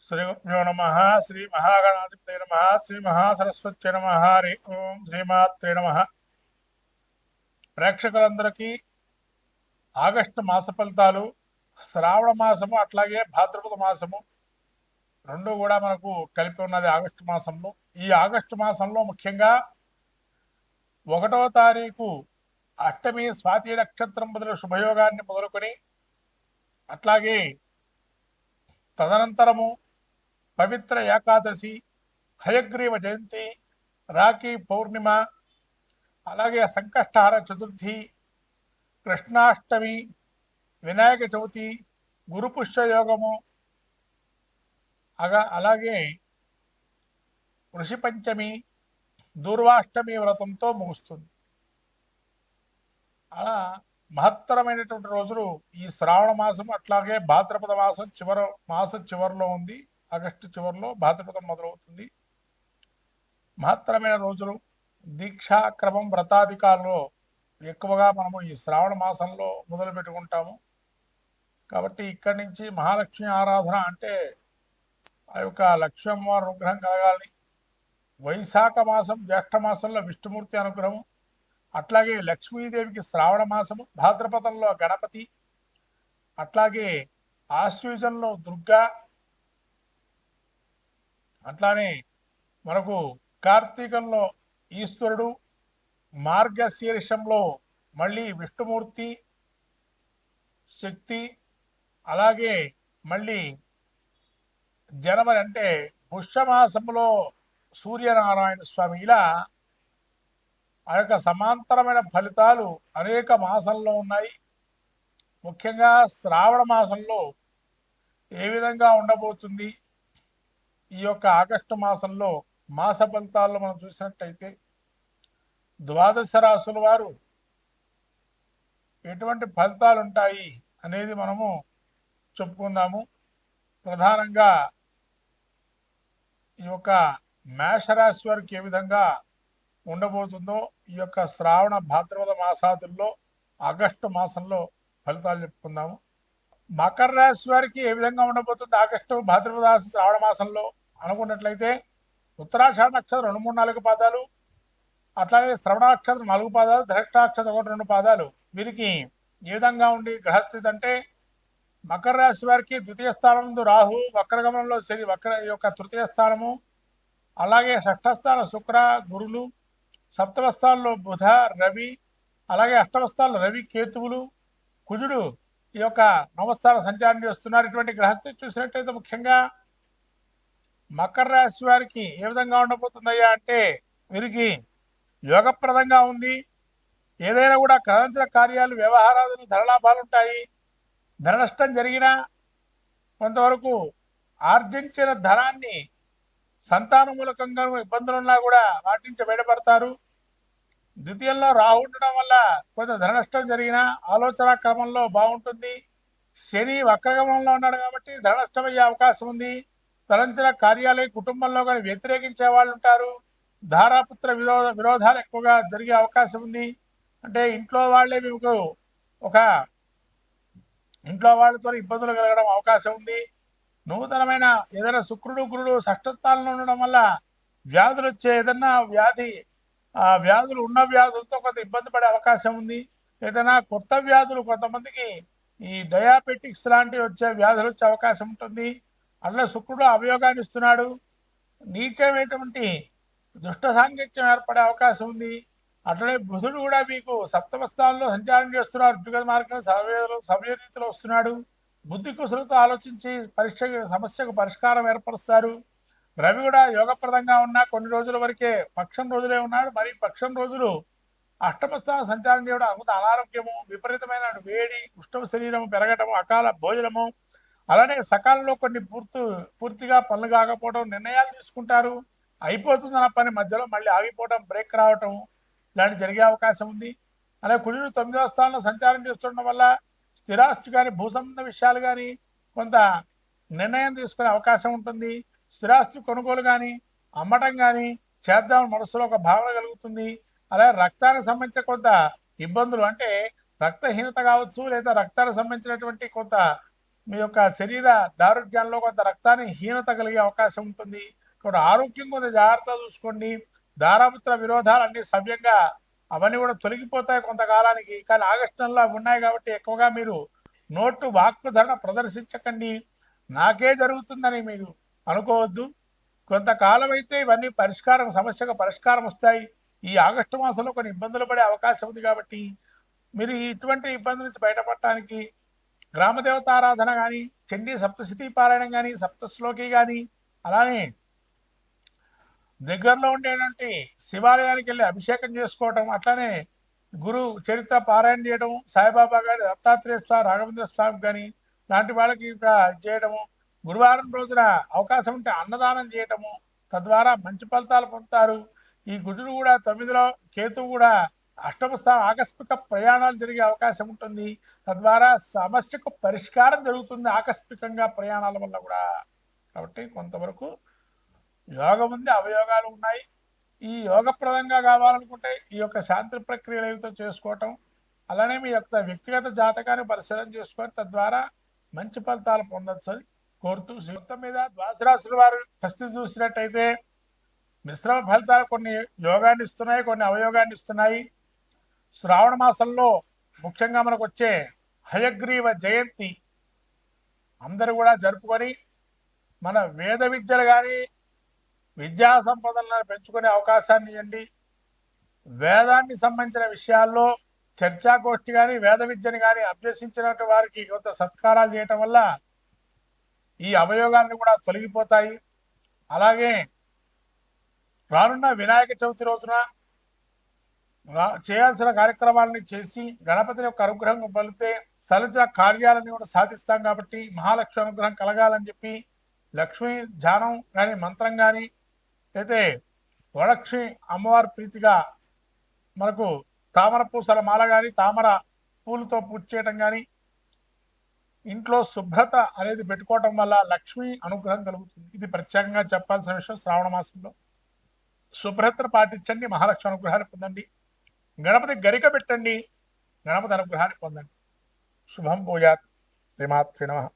శ్రీ గురుభ్యో నమ శ్రీ మహాగణాధిపతే నమ శ్రీ మహాసరస్వత్యై నమ హరి ఓం శ్రీమాత్రే నమ. ప్రేక్షకులందరికీ ఆగస్టు మాస ఫలితాలు, శ్రావణ మాసము అట్లాగే భాద్రపద మాసము రెండు కూడా మనకు కలిపి ఉన్నది ఆగస్టు మాసంలో. ఈ ఆగస్టు మాసంలో ముఖ్యంగా 1వ తారీఖు అష్టమి స్వాతి నక్షత్రం బదులు శుభయోగాన్ని మొదలుకొని అట్లాగే తదనంతరము పవిత్ర ఏకాదశి, హయగ్రీవ జయంతి, రాఖీ పౌర్ణిమ, అలాగే సంకష్టహార చతుర్థి, కృష్ణాష్టమి, వినాయక చవితి, గురుపుష్య యోగము, అలాగే ఋషి పంచమి, దూర్వాష్టమి వ్రతంతో ముగుస్తుంది. అలా మహత్తరమైనటువంటి రోజులు ఈ శ్రావణ మాసం అట్లాగే భాద్రపద మాసం చివరిలో ఉంది. ఆగస్టు చివరిలో భాద్రపదం మొదలవుతుంది. మహత్తరమైన రోజులు. దీక్షాక్రమం వ్రతాధికారులో ఎక్కువగా మనము ఈ శ్రావణ మాసంలో మొదలు పెట్టుకుంటాము. కాబట్టి ఇక్కడి నుంచి మహాలక్ష్మి ఆరాధన అంటే ఆ యొక్క లక్ష్మీ అమ్మవారి అనుగ్రహం కలగాలి. వైశాఖ మాసం జ్యేష్ఠ మాసంలో విష్ణుమూర్తి అనుగ్రహం, అట్లాగే లక్ష్మీదేవికి శ్రావణ మాసము, భాద్రపదంలో గణపతి, అట్లాగే ఆశ్వయుజంలో దుర్గా, అట్లానే మనకు కార్తీకంలో ఈశ్వరుడు, మార్గశీర్షంలో మళ్ళీ విష్ణుమూర్తి శక్తి, అలాగే మళ్ళీ జనవరి అంటే పుష్యమాసంలో సూర్యనారాయణ స్వామి. ఇలా ఆ యొక్క సమాంతరమైన ఫలితాలు అనేక మాసంలో ఉన్నాయి. ముఖ్యంగా శ్రావణ మాసంలో ఏ విధంగా ఉండబోతుంది, ఈ యొక్క ఆగస్టు మాసంలో మాస ఫలితాల్లో మనం చూసినట్టయితే ద్వాదశ రాశుల వారు ఎటువంటి ఫలితాలు ఉంటాయి అనేది మనము చెప్పుకుందాము. ప్రధానంగా ఈ యొక్క మేషరాశి వారికి ఏ విధంగా ఉండబోతుందో ఈ యొక్క శ్రావణ భాద్రపద మాసాదుల్లో ఆగస్టు మాసంలో ఫలితాలు చెప్పుకుందాము. మకర రాశి వారికి ఏ విధంగా ఉండబోతుంది ఆగస్టు భాద్రపద శ్రావణ మాసంలో అనుకున్నట్లయితే ఉత్తరాషాఢ నక్షత్రం 2, 3, 4 పాదాలు, అట్లాగే శ్రవణ నక్షత్రం 4 పాదాలు, ధనిష్ట నక్షత్రం 1, 2 పాదాలు. వీరికి ఏ విధంగా ఉండి గ్రహస్థితి అంటే మకర రాశి వారికి ద్వితీయ స్థానంలో రాహు, వక్రగమనంలో శని, యొక్క తృతీయ స్థానము, అలాగే షష్ఠ స్థానం శుక్ర గురులు, సప్తమ స్థానంలో బుధ రవి, అలాగే అష్టమ స్థానంలో రవి కేతువులు, కుజుడు ఈ యొక్క నవస్థాన సంచారం చేస్తున్నారు. ఇటువంటి గ్రహస్థితి చూసినట్టయితే ముఖ్యంగా మకర రాశి వారికి ఏ విధంగా ఉండబోతుందయ్యా అంటే వీరికి యోగప్రదంగా ఉంది. ఏదైనా కూడా కథించిన కార్యాలు, వ్యవహారాలు, ధనలాభాలు ఉంటాయి. ధన నష్టం జరిగినా కొంతవరకు ఆర్జించిన ధనాన్ని సంతాన మూలకంగా ఇబ్బందులున్నా కూడా వాటి నుంచి బయటపడతారు. ద్వితీయంలో రాహు ఉండడం వల్ల కొంత ధన నష్టం జరిగినా ఆలోచన క్రమంలో బాగుంటుంది. శని వక్రగమనంలో ఉన్నాడు కాబట్టి ధన నష్టం అయ్యే అవకాశం ఉంది. తలంచిన కార్యాలయ కుటుంబంలో కానీ వ్యతిరేకించే వాళ్ళు ఉంటారు. ధారాపుత్ర విరోధాలు ఎక్కువగా జరిగే అవకాశం ఉంది. అంటే ఇంట్లో వాళ్ళే మీకు ఇంట్లో వాళ్ళతో ఇబ్బందులు కలగడం అవకాశం ఉంది. నూతనమైన ఏదైనా శుక్రుడు గురుడు షష్ఠస్థానంలో ఉండడం వల్ల వ్యాధులు వచ్చే ఏదైనా వ్యాధులు ఉన్న వ్యాధులతో కొంత ఇబ్బంది పడే అవకాశం ఉంది. ఏదైనా కొత్త వ్యాధులు కొంతమందికి ఈ డయాబెటిక్స్ లాంటివి వచ్చే వ్యాధులు వచ్చే అవకాశం ఉంటుంది. అట్లా శుక్రుడు అవయోగాన్ని ఇస్తున్నాడు. నీచమైనటువంటి దుష్ట సాంగత్యం ఏర్పడే అవకాశం ఉంది. అట్లనే బుధుడు కూడా మీకు సప్తమ స్థానంలో సంచారం చేస్తున్నారు. ఉద్యోగ మార్గం సవ్య రీతిలో వస్తున్నాడు. బుద్ధి కుశలతో ఆలోచించి సమస్యకు పరిష్కారం ఏర్పరుస్తారు. రవి కూడా యోగప్రదంగా ఉన్నా కొన్ని రోజుల వరకే పక్షం రోజులే ఉన్నాడు. మరి పక్షం రోజులు అష్టమ స్థానం సంచారం చేయడం అంత అనారోగ్యము, విపరీతమైన వేడి, ఉష్ణ శరీరము పెరగటము, అకాల భోజనము, అలానే సకాలంలో కొన్ని పూర్తిగా పనులు కాకపోవడం, నిర్ణయాలు తీసుకుంటారు, అయిపోతుందన్న పని మధ్యలో మళ్ళీ ఆగిపోవడం, బ్రేక్ రావటం ఇలాంటి జరిగే అవకాశం ఉంది. అలాగే కుజుడు 9వ స్థానంలో సంచారం చేస్తుండడం వల్ల స్థిరాస్తి కానీ భూసంబంధ విషయాలు కానీ కొంత నిర్ణయం తీసుకునే అవకాశం ఉంటుంది. స్థిరాస్తి కొనుగోలు కానీ అమ్మటం కానీ చేద్దామని మనసులో ఒక భావన కలుగుతుంది. అలాగే రక్తానికి సంబంధించిన కొంత ఇబ్బందులు అంటే రక్తహీనత కావచ్చు, లేదా రక్తానికి సంబంధించినటువంటి కొంత మీ యొక్క శరీర దారుఢ్యంలో కొంత రక్తాన్ని హీనత కలిగే అవకాశం ఉంటుంది. కాబట్టి ఆరోగ్యం కొంత జాగ్రత్తగా చూసుకోండి. దారాపుత్ర విరోధాలు అన్ని సవ్యంగా అవన్నీ కూడా తొలగిపోతాయి కొంతకాలానికి. కానీ ఆగస్టు నెలలో అవి ఉన్నాయి కాబట్టి ఎక్కువగా మీరు నోటు వాక్కు ధరణ ప్రదర్శించకండి. నాకే జరుగుతుందని మీరు అనుకోవద్దు. కొంతకాలం అయితే ఇవన్నీ సమస్యకు పరిష్కారం వస్తాయి. ఈ ఆగస్టు మాసంలో కొన్ని ఇబ్బందులు పడే అవకాశం ఉంది కాబట్టి మీరు ఇటువంటి ఇబ్బంది నుంచి బయటపడటానికి గ్రామదేవతారాధన కానీ, చండీ సప్తశతి పారాయణం కానీ, సప్తశ్లోకి కానీ, అలానే దగ్గరలో ఉండేటువంటి శివాలయానికి వెళ్ళి అభిషేకం చేసుకోవటం, అట్లానే గురు చరిత్ర పారాయణ చేయడం, సాయిబాబా గారి, దత్తాత్రేయ స్వామి, రాఘవేంద్ర స్వామి కానీ లాంటి వాళ్ళకి చేయడము, గురువారం రోజున అవకాశం ఉంటే అన్నదానం చేయటము, తద్వారా మంచి ఫలితాలు పొందుతారు. ఈ గురుడు కూడా 9లో, కేతువు కూడా అష్టమ స్థానం, ఆకస్మిక ప్రయాణాలు జరిగే అవకాశం ఉంటుంది. తద్వారా సమస్యకు పరిష్కారం జరుగుతుంది ఆకస్మికంగా ప్రయాణాల వల్ల కూడా. కాబట్టి కొంతవరకు యోగం ఉంది, అవయోగాలు ఉన్నాయి. ఈ యోగప్రదంగా కావాలనుకుంటే ఈ యొక్క శాంతి ప్రక్రియలు ఏవితో చేసుకోవటం, అలానే మీ యొక్క వ్యక్తిగత జాతకాన్ని పరిశీలన చేసుకొని తద్వారా మంచి ఫలితాలు పొందొచ్చు అని కోరుతూ, మొత్తం మీద ద్వాదశ రాశుల వారు పరిస్థితి చూసినట్టయితే మిశ్రమ ఫలితాలు కొన్ని యోగాన్ని ఇస్తున్నాయి, కొన్ని అవయోగాన్ని ఇస్తున్నాయి. శ్రావణ మాసంలో ముఖ్యంగా మనకు వచ్చే హయగ్రీవ జయంతి అందరూ కూడా జరుపుకొని మన వేద విద్యలు కానీ, విద్యా సంపదలను పెంచుకునే అవకాశాన్ని ఇవ్వండి. వేదానికి సంబంధించిన విషయాల్లో చర్చాగోష్ఠి కానీ, వేద విద్యని కానీ అభ్యసించినట్టు వారికి కొంత సత్కారాలు చేయటం వల్ల ఈ అవయోగాన్ని కూడా తొలగిపోతాయి. అలాగే రానున్న వినాయక చవితి రోజున చేయాల్సిన కార్యక్రమాలని చేసి గణపతి యొక్క అనుగ్రహం పొందితే సహజ కార్యాలని కూడా సాధిస్తాం. కాబట్టి మహాలక్ష్మి అనుగ్రహం కలగాలని చెప్పి లక్ష్మీ ధ్యానం కానీ, మంత్రం కానీ, అయితే వరలక్ష్మి అమ్మవారి ప్రీతిగా మనకు తామర పూసల మాల కానీ, తామర పూలతో పూజ చేయటం కానీ, ఇంట్లో శుభ్రత అనేది పెట్టుకోవటం వల్ల లక్ష్మీ అనుగ్రహం కలుగుతుంది. ఇది ప్రత్యేకంగా చెప్పాల్సిన విషయం. శ్రావణ మాసంలో శుభ్రతను పాటించండి, మహాలక్ష్మి అనుగ్రహాన్ని పొందండి. గణపతి గరిక పెట్టండి, గణపతి అనుగ్రహాన్ని పొందండి. శుభం భూయాత్. శ్రీమాత్రే నమః.